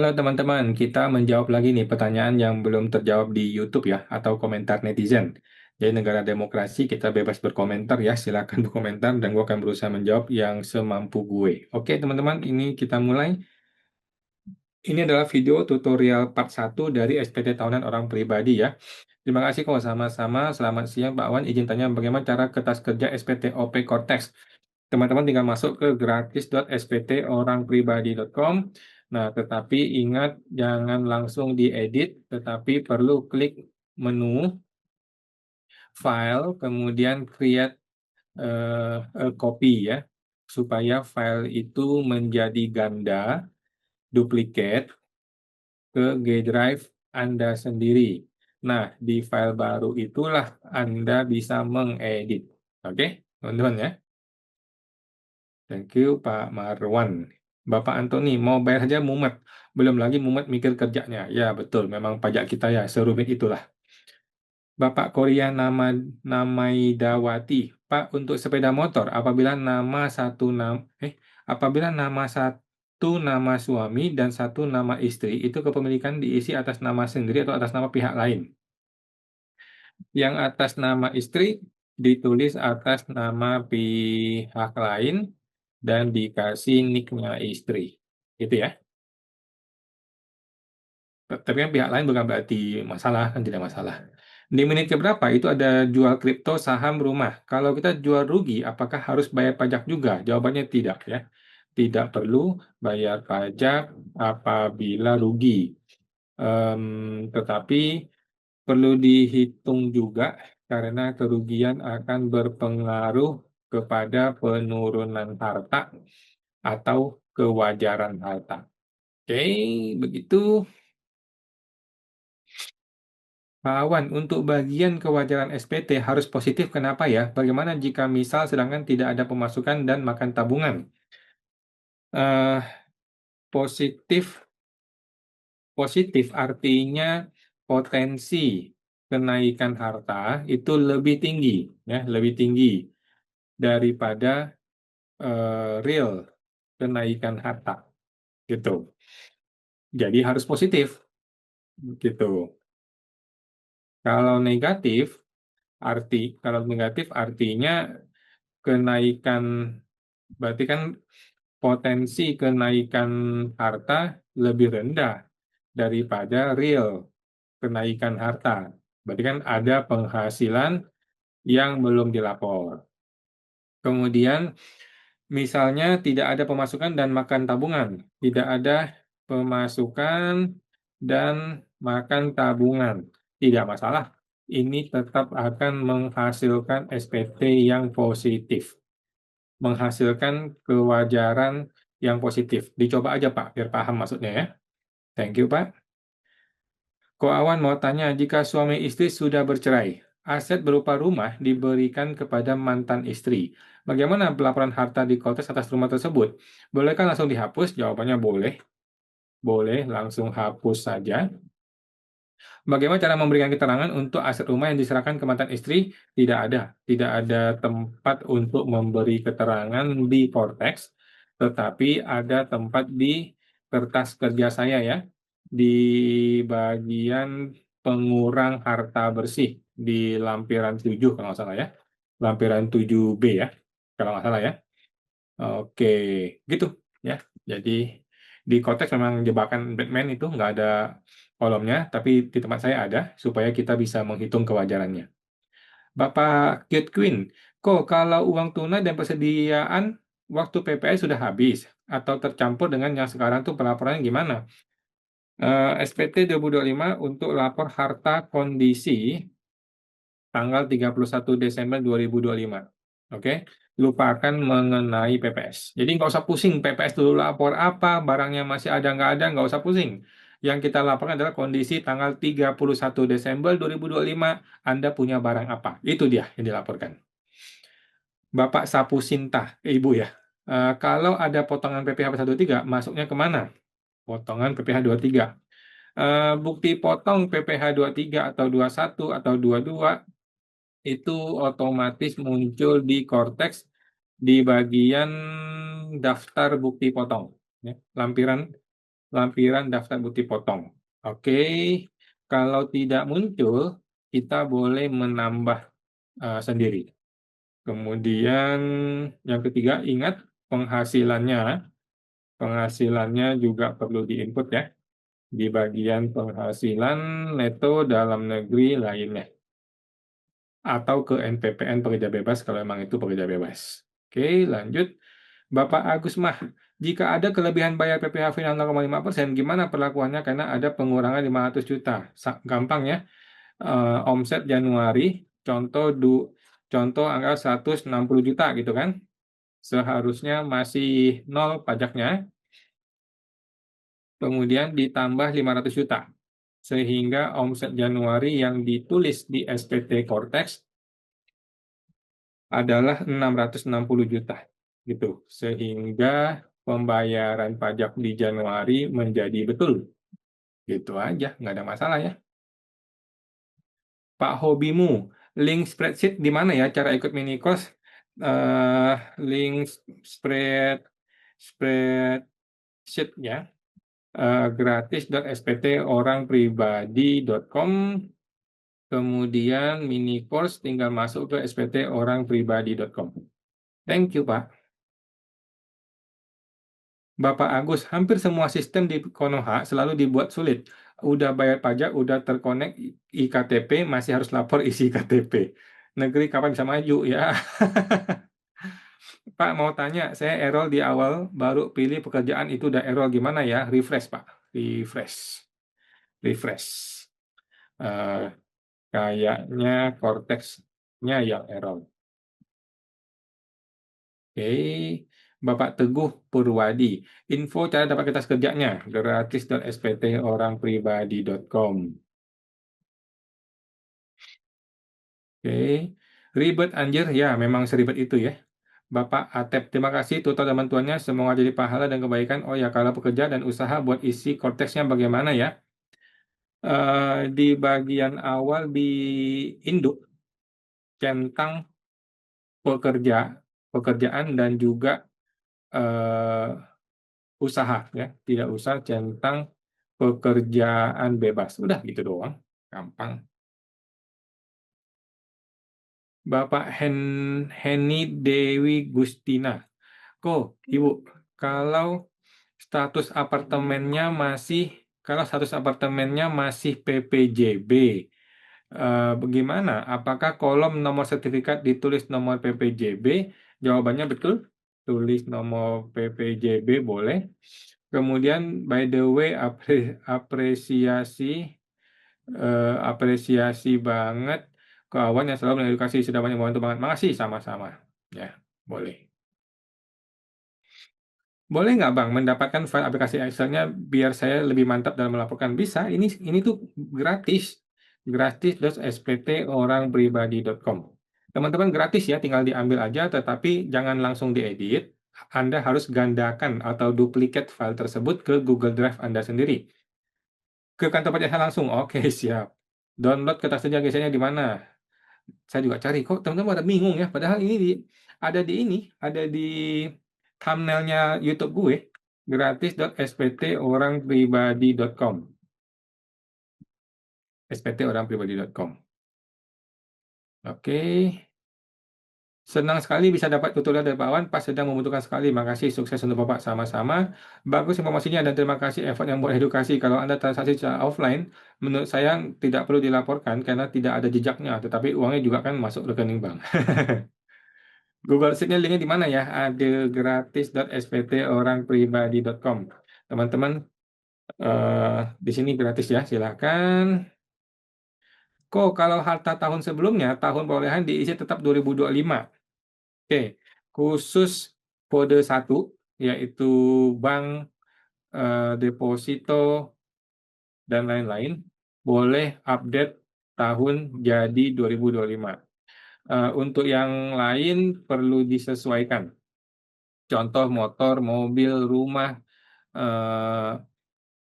Halo teman-teman, kita menjawab lagi nih pertanyaan yang belum terjawab di YouTube ya, atau komentar netizen. Jadi negara demokrasi kita bebas berkomentar ya, silakan berkomentar dan gue akan berusaha menjawab yang semampu gue. Oke teman-teman, ini kita mulai. Ini adalah video tutorial part 1 dari SPT tahunan orang pribadi ya. Terima kasih kok sama-sama. Selamat siang Pak Wan, izin tanya bagaimana cara kertas kerja SPT OP Cortex. Teman-teman tinggal masuk ke gratis.sptorangpribadi.com. Nah, tetapi ingat jangan langsung diedit, tetapi perlu klik menu file, kemudian create a copy ya, supaya file itu menjadi ganda, duplikat ke G Drive Anda sendiri. Nah, di file baru itulah Anda bisa mengedit. Oke, teman-teman ya. Thank you Pak Marwan. Bapak Antoni, mau bayar saja mumet. Belum lagi mumet mikir kerjanya. Ya betul, memang pajak kita ya serumit itulah. Bapak Korea Namaidawati. Pak, untuk sepeda motor, apabila nama satu nama suami dan satu nama istri, itu kepemilikan diisi atas nama sendiri atau atas nama pihak lain. Yang atas nama istri ditulis atas nama pihak lain dan dikasih nicknya istri. Gitu ya. Tapi kan pihak lain bukan berarti masalah, kan tidak masalah. Di menit keberapa itu ada jual kripto, saham, rumah. Kalau kita jual rugi, apakah harus bayar pajak juga? Jawabannya tidak ya. Tidak perlu bayar pajak apabila rugi. Tetapi perlu dihitung juga karena kerugian akan berpengaruh kepada penurunan harta atau kewajaran harta. Oke, begitu. Pak Awan, untuk bagian kewajaran SPT harus positif, kenapa ya? Bagaimana jika misal sedangkan tidak ada pemasukan dan makan tabungan? Eh, positif, positif artinya potensi kenaikan harta itu lebih tinggi, ya, lebih tinggi daripada real kenaikan harta, gitu. Jadi harus positif, gitu. Kalau negatif, kalau negatif artinya kenaikan, berarti kan potensi kenaikan harta lebih rendah daripada real kenaikan harta. Berarti kan ada penghasilan yang belum dilapor. Kemudian misalnya tidak ada pemasukan dan makan tabungan. Tidak ada pemasukan dan makan tabungan. Tidak masalah. Ini tetap akan menghasilkan SPT yang positif. Menghasilkan kewajaran yang positif. Dicoba aja Pak, biar paham maksudnya ya. Thank you Pak. Ko Awan mau tanya, jika suami istri sudah bercerai, aset berupa rumah diberikan kepada mantan istri. Bagaimana pelaporan harta di Kotes atas rumah tersebut? Bolehkah langsung dihapus? Jawabannya boleh. Boleh, langsung hapus saja. Bagaimana cara memberikan keterangan untuk aset rumah yang diserahkan ke mantan istri? Tidak ada. Tidak ada tempat untuk memberi keterangan di Cortex, tetapi ada tempat di kertas kerja saya ya, di bagian pengurang harta bersih di lampiran 7 kalau nggak salah ya. Lampiran 7B ya, kalau nggak salah ya. Oke, gitu ya. Jadi di Cortex memang jebakan Batman itu nggak ada kolomnya, tapi di tempat saya ada supaya kita bisa menghitung kewajarannya. Bapak Kate Queen, kok kalau uang tunai dan persediaan waktu PPS sudah habis atau tercampur dengan yang sekarang tuh pelaporannya gimana? SPT 2025 untuk lapor harta kondisi tanggal 31 Desember 2025. Oke, lupakan mengenai PPS. Jadi nggak usah pusing PPS dulu lapor apa, barangnya masih ada nggak ada, nggak usah pusing. Yang kita laporkan adalah kondisi tanggal 31 Desember 2025, Anda punya barang apa. Itu dia yang dilaporkan. Bapak Sapu Sinta, Ibu ya. Kalau ada potongan PPh 123, masuknya kemana? Potongan PPh 23. Bukti potong PPh 23 atau 21 atau 22 itu otomatis muncul di Cortex di bagian daftar bukti potong. Ya, lampiran lampiran daftar bukti potong. Oke, kalau tidak muncul, kita boleh menambah sendiri. Kemudian yang ketiga, ingat penghasilannya. Penghasilannya juga perlu diinput ya, di bagian penghasilan neto dalam negeri lainnya. Atau ke NPPN pekerja bebas kalau memang itu pekerja bebas. Oke, lanjut. Bapak Agus Mah, jika ada kelebihan bayar PPh final 0,5%, gimana perlakuannya karena ada pengurangan 500 juta? Gampang ya. Omset Januari, contoh angka 160 juta gitu kan. Seharusnya masih nol pajaknya, kemudian ditambah 500 juta. Sehingga omset Januari yang ditulis di SPT Cortex adalah 660 juta. Gitu. Sehingga pembayaran pajak di Januari menjadi betul. Gitu aja, nggak ada masalah ya. Pak Hobimu, link spreadsheet di mana ya cara ikut mini course? Link spreadsheet ya, gratis.sptorangpribadi.com, kemudian mini course tinggal masuk ke sptorangpribadi.com. Thank you, Pak. Bapak Agus, hampir semua sistem di Konoha selalu dibuat sulit. Udah bayar pajak, udah terkonek IKTP, masih harus lapor isi KTP. Negeri kapan bisa maju ya? Pak mau tanya, saya error di awal, baru pilih pekerjaan itu udah error gimana ya? Refresh Pak, refresh. Eh, Kayaknya Cortex-nya yang error. Oke, Bapak Teguh Purwadi, info cara dapat kertas kerjanya, gratis.sptorangpribadi.com. Oke, ribet anjir, ya memang seribet itu ya. Bapak Atep, terima kasih tutor dan bantuannya, semoga jadi pahala dan kebaikan. Oh ya, kalau pekerja dan usaha buat isi korteksnya bagaimana ya? Di bagian awal di induk, centang pekerjaan dan juga eh, usaha ya, tidak usah centang pekerjaan bebas. Udah gitu doang, gampang. Bapak Heni Dewi Gustina. Kok, Ibu, kalau status apartemennya masih kalau status apartemennya masih PPJB, bagaimana? Apakah kolom nomor sertifikat ditulis nomor PPJB? Jawabannya betul, tulis nomor PPJB boleh. Kemudian, by the way, apresiasi banget kawan yang selalu mengedukasi, sudah banyak membantu banget. Makasih sama-sama. Ya, boleh. Boleh nggak Bang mendapatkan file aplikasi Excel-nya biar saya lebih mantap dalam melaporkan? Bisa, ini tuh gratis. Gratis.sptorangpribadi.com. Teman-teman gratis ya, tinggal diambil aja, tetapi jangan langsung diedit. Anda harus gandakan atau duplikat file tersebut ke Google Drive Anda sendiri. Ke kantor pajak saya langsung. Oke, siap. Download kertas kerja biasanya di mana? Saya juga cari kok teman-teman pada bingung ya. Padahal ada di thumbnailnya YouTube gue, gratis.sptorangpribadi.com. sptorangpribadi.com. Oke. Senang sekali bisa dapat tutorial dari Pak Wan pas sedang membutuhkan sekali. Makasih, sukses untuk Bapak sama-sama. Bagus informasinya dan terima kasih effort yang buat edukasi. Kalau Anda transaksi secara offline, menurut saya tidak perlu dilaporkan karena tidak ada jejaknya, tetapi uangnya juga kan masuk rekening bank. Google Sheet-nya linknya di mana ya? Ada gratis.sptorangpribadi.com. Teman-teman, di sini gratis ya, silakan. Kok kalau harta tahun sebelumnya, tahun perolehan diisi tetap 2025. Oke, khusus kode 1, yaitu bank, deposito, dan lain-lain, boleh update tahun jadi 2025. Untuk yang lain perlu disesuaikan. Contoh motor, mobil, rumah, eh,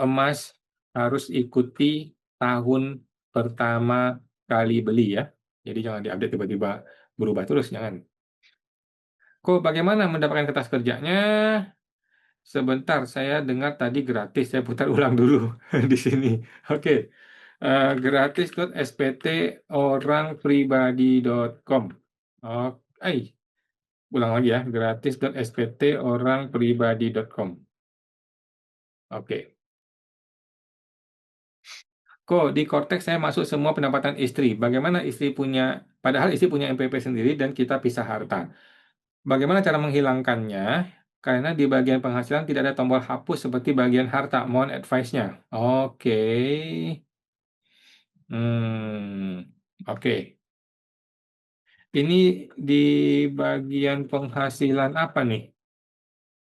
emas harus ikuti tahun pertama kali beli ya. Jadi jangan diupdate tiba-tiba berubah terus, jangan. Kok bagaimana mendapatkan kertas kerjanya? Sebentar, saya dengar tadi gratis, saya putar ulang dulu di sini. Oke, gratis.sptorangpribadi.com. Oh, ulang lagi ya, gratis.sptorangpribadi.com. Oke. Kok di Cortex saya masuk semua pendapatan istri. Bagaimana istri punya, padahal istri punya MPP sendiri dan kita pisah harta. Bagaimana cara menghilangkannya? Karena di bagian penghasilan tidak ada tombol hapus seperti bagian harta. Mohon advice-nya. Oke. Hmm, oke. Ini di bagian penghasilan apa nih?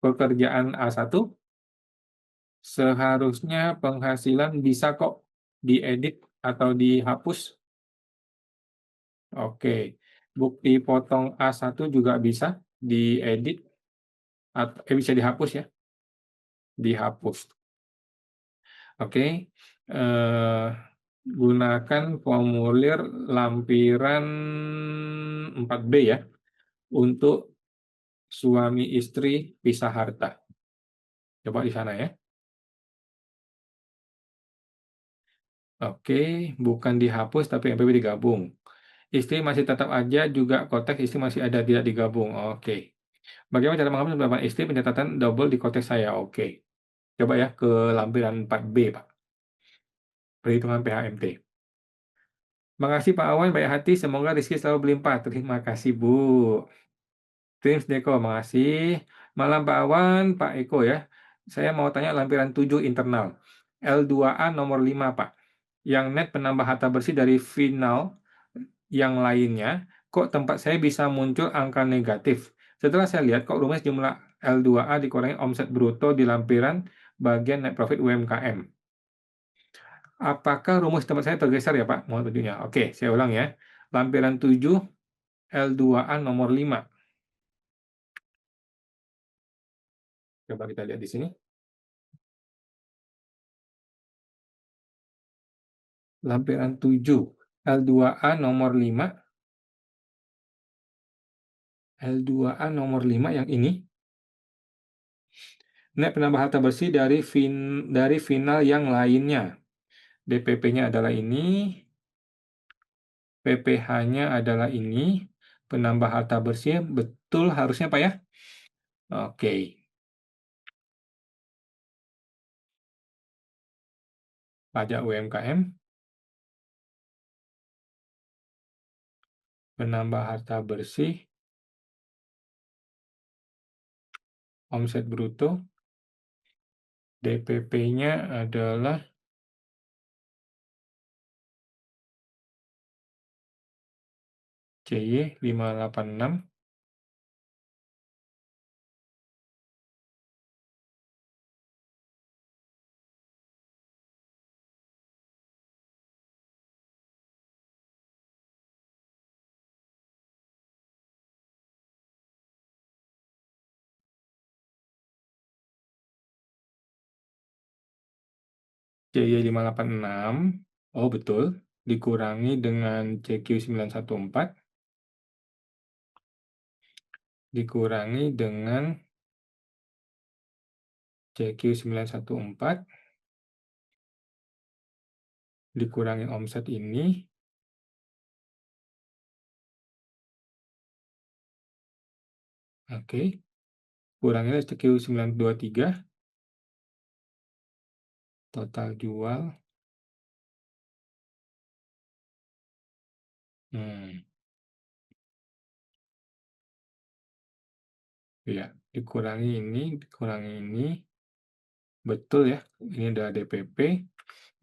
Pekerjaan A1 seharusnya penghasilan bisa kok diedit atau dihapus. Oke. Bukti potong A1 juga bisa diedit atau bisa dihapus ya, dihapus. Oke. Eh, gunakan formulir lampiran 4B ya untuk suami istri pisah harta. Coba di sana ya. Oke, bukan dihapus tapi MPB digabung. Istri masih tetap aja juga konteks istri masih ada tidak digabung. Oke. Bagaimana cara mengambil pendapat istri pencatatan double di konteks saya? Oke. Coba ya ke lampiran 4B, Pak. Perhitungan PHMT. Makasih Pak Awan, baik hati. Semoga rezeki selalu berlimpah. Terima kasih, Bu. Tim Deko, makasih. Malam Pak Awan, Pak Eko ya. Saya mau tanya lampiran 7 internal. L2A nomor 5, Pak. Yang net penambah harta bersih dari final yang lainnya, kok tempat saya bisa muncul angka negatif. Setelah saya lihat, kok rumus jumlah L2A dikurangi omset bruto di lampiran bagian net profit UMKM. Apakah rumus tempat saya tergeser ya Pak? Mohon tunjuknya. Oke, saya ulang ya. Lampiran 7, L2A nomor 5. Coba kita lihat di sini. Lampiran 7, L2A nomor 5. L2A nomor 5 yang ini. Net penambah harta bersih dari final yang lainnya. DPP-nya adalah ini, PPh-nya adalah ini, penambah harta bersih, betul harusnya Pak ya? Oke, pajak UMKM, penambah harta bersih, omset bruto, DPP-nya adalah CY 586, CY 586, oh betul, dikurangi dengan CQ 914, dikurangi dengan CQ 914, dikurangi omset ini, oke, kurangilah CQ 923, total jual, ya, dikurangi ini, betul ya, ini ada DPP,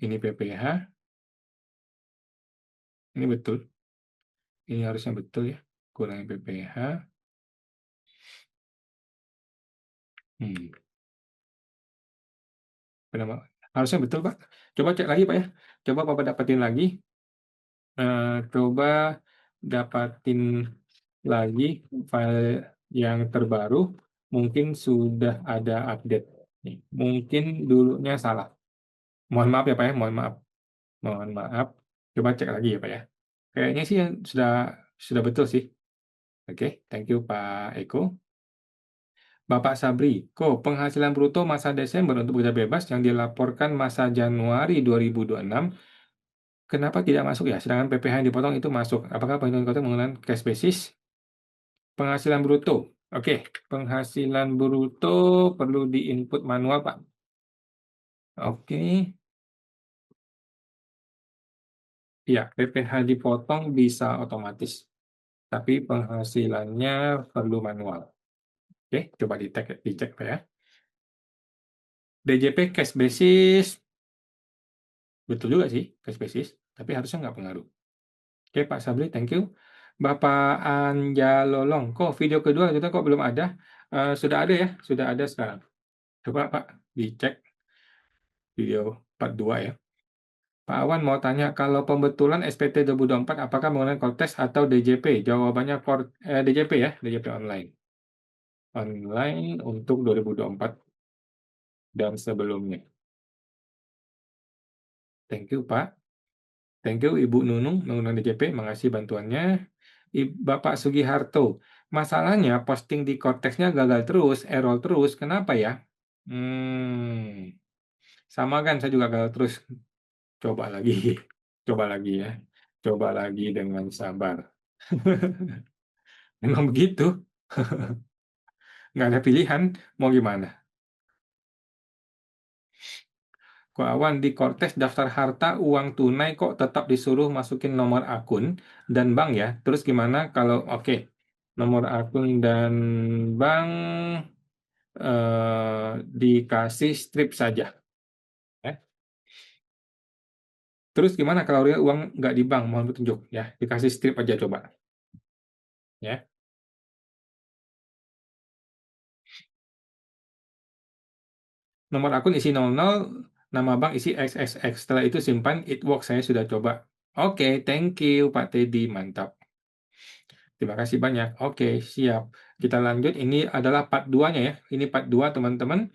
ini PPh, ini betul, ini harusnya betul ya, kurangi PPh, harusnya betul Pak. Coba cek lagi Pak ya, coba Bapak dapetin lagi, coba dapatin lagi file yang terbaru, mungkin sudah ada update. Nih, mungkin dulunya salah. Mohon maaf ya Pak ya, mohon maaf. Mohon maaf. Coba cek lagi ya Pak ya. Kayaknya sih sudah betul sih. Oke, thank you Pak Eko. Bapak Sabri, kok penghasilan bruto masa Desember untuk pekerja bebas yang dilaporkan masa Januari 2026, kenapa tidak masuk ya? Sedangkan PPh yang dipotong itu masuk. Apakah perhitungan kota menggunakan cash basis? Penghasilan bruto. Oke, penghasilan bruto perlu diinput manual, Pak. Oke, ya, PPh dipotong bisa otomatis, tapi penghasilannya perlu manual. Oke, coba dicek Pak ya. DJP cash basis, betul juga sih, cash basis, tapi harusnya nggak pengaruh. Oke, Pak Sabri, thank you. Bapak Anjalolong, kok video kedua kita kok belum ada? Sudah ada ya, sudah ada sekarang. Coba Pak, dicek video part 2 ya. Pak Awan mau tanya, kalau pembetulan SPT 2024, apakah menggunakan Cortex atau DJP? Jawabannya DJP ya, DJP online. Online untuk 2024 dan sebelumnya. Thank you, Pak. Thank you, Ibu Nunung, menggunakan DJP. Makasih bantuannya. Bapak Sugiharto, masalahnya posting di Cortex-nya gagal terus, error terus. Kenapa ya? Sama kan, saya juga gagal terus. Coba lagi, coba lagi ya. Coba lagi dengan sabar. Memang begitu, nggak ada pilihan, mau gimana? Kok Awan di Cortex daftar harta uang tunai kok tetap disuruh masukin nomor akun dan bank ya? Terus gimana kalau oke, nomor akun dan bank dikasih strip saja, ya. Terus gimana kalau real uang nggak di bank? Mohon petunjuk ya, dikasih strip aja coba, ya. Nomor akun isi 00, nama bank isi XXX. Setelah itu simpan, it works. Saya sudah coba. Oke, thank you Pak Teddy, mantap. Terima kasih banyak. Oke, siap. Kita lanjut. Ini adalah part 2-nya ya. Ini part 2 teman-teman.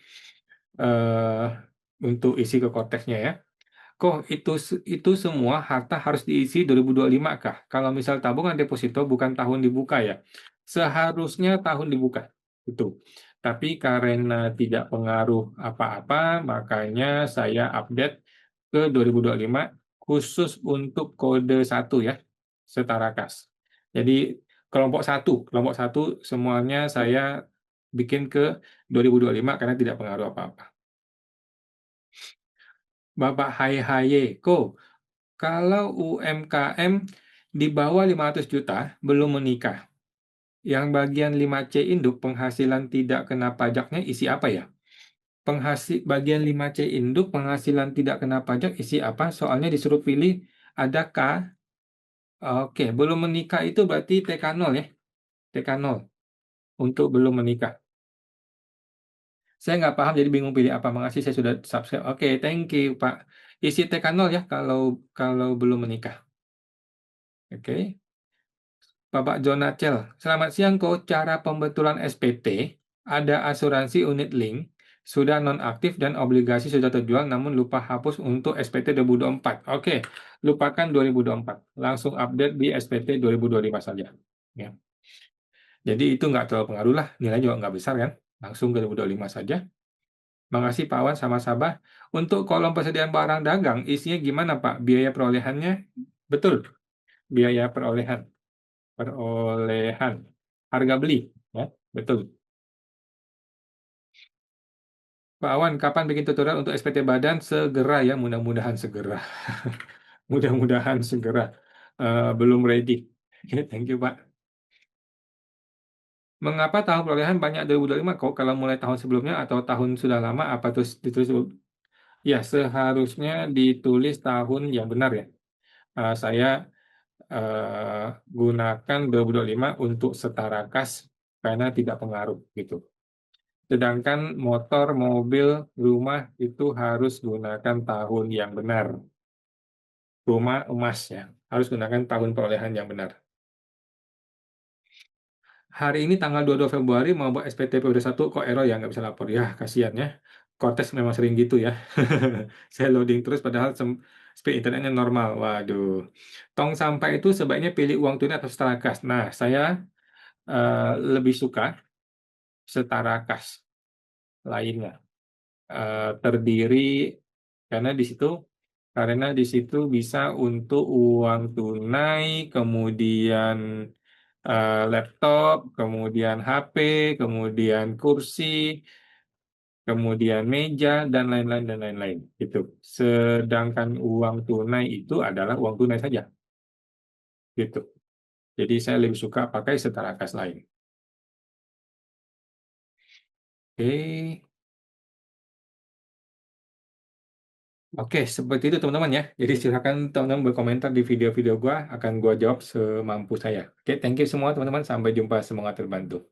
eh untuk isi ke korteksnya ya. Kok itu semua harta harus diisi 2025 kah? Kalau misal tabungan deposito bukan tahun dibuka ya. Seharusnya tahun dibuka. Itu. Tapi karena tidak pengaruh apa-apa, makanya saya update ke 2025 khusus untuk kode 1 ya. Setara kas. Jadi kelompok satu semuanya saya bikin ke 2025 karena tidak pengaruh apa-apa. Bapak Hai Hayeko, kalau UMKM di bawah 500 juta belum menikah, yang bagian 5C induk penghasilan tidak kena pajaknya isi apa ya? Bagian 5C induk penghasilan tidak kena pajak isi apa? Soalnya disuruh pilih ada K. Oke, belum menikah itu berarti TK0 ya. TK0 untuk belum menikah. Saya nggak paham jadi bingung pilih apa. Makasih saya sudah subscribe. Oke, thank you Pak. Isi TK0 ya kalau belum menikah. Oke. Bapak Jonacel, selamat siang Ko. Cara pembetulan SPT, ada asuransi unit link, sudah nonaktif dan obligasi sudah terjual namun lupa hapus untuk SPT 2024. Oke, lupakan 2024. Langsung update di SPT 2025 saja. Ya. Jadi itu nggak terlalu pengaruh lah, nilai juga nggak besar kan. Langsung ke 2025 saja. Makasih Pak Wan sama Sabah. Untuk kolom persediaan barang dagang, isinya gimana Pak? Biaya perolehannya? Betul, biaya perolehan. Perolehan. Harga beli. Ya, betul. Pak Awan, kapan bikin tutorial untuk SPT Badan? Segera ya, mudah-mudahan segera. Mudah-mudahan segera. Belum ready. Oke, thank you Pak. Mengapa tahun perolehan banyak 2025 kok kalau mulai tahun sebelumnya atau tahun sudah lama apa terus ditulis? Ya, seharusnya ditulis tahun yang benar ya. Saya eh, gunakan 2025 untuk setara kas karena tidak pengaruh gitu. Sedangkan motor, mobil, rumah itu harus gunakan tahun yang benar. Rumah, emas ya, harus gunakan tahun perolehan yang benar. Hari ini tanggal 22 Februari mau buat SPT periode 1 kok error ya nggak bisa lapor. Ya, kasihan ya. Cortex memang sering gitu ya. Saya loading terus padahal speed internetnya normal. Waduh. Tong sampah itu sebaiknya pilih uang tunai atau setara kas. Nah, saya lebih suka setara kas lainnya. Terdiri karena di situ bisa untuk uang tunai, kemudian laptop, kemudian HP, kemudian kursi, kemudian meja, dan lain-lain, gitu. Sedangkan uang tunai itu adalah uang tunai saja, gitu. Jadi saya lebih suka pakai setara kas lain. Oke. Oke, seperti itu teman-teman ya. Jadi silakan teman-teman berkomentar di video-video gua, akan gua jawab semampu saya. Oke, thank you semua teman-teman. Sampai jumpa, semoga terbantu.